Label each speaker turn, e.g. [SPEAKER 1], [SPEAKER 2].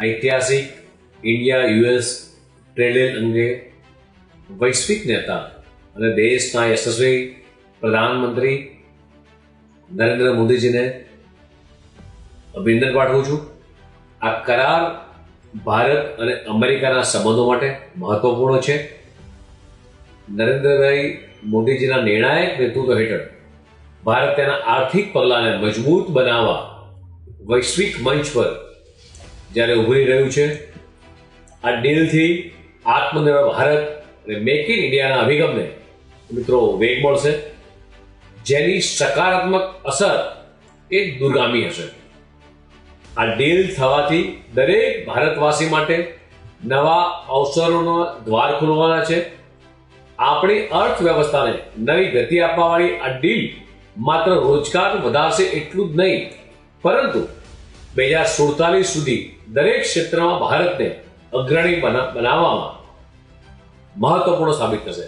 [SPEAKER 1] ઐતિહાસિક India US trade deal અંગે વૈશ્વિક નેતા અને દેશના યશસ્વી પ્રધાનમંત્રી નરેન્દ્ર મોદીજીને અભિનંદન પાઠવું છું. આ કરાર ભારત અને અમેરિકાના સંબંધો માટે મહત્વપૂર્ણ છે. નરેન્દ્રભાઈ મોદીજીના નિર્ણાયક નેતૃત્વ હેઠળ ભારત તેના આર્થિક પગલાંને મજબૂત બનાવવા વૈશ્વિક મંચ પર જ્યારે ઉભરી રહ્યું છે. આ ડીલથી આત્મનિર્ભર ભારત અને મેક ઇન ઇન્ડિયાના અભિગમને મિત્રો વેગ મળશે, જેની સકારાત્મક અસર એ દૂરગામી હશે. આ ડીલ થવાથી દરેક ભારતવાસી માટે નવા અવસરોનો દ્વાર ખુલવાના છે. આપણી અર્થવ્યવસ્થાને નવી ગતિ આપવાવાળી આ ડીલ માત્ર રોજગાર વધારશે એટલું જ નહીં, પરંતુ 2047 સુધી દરેક ક્ષેત્રમાં ભારતને અગ્રણી બનાવવામાં મહત્વપૂર્ણ સાબિત થશે.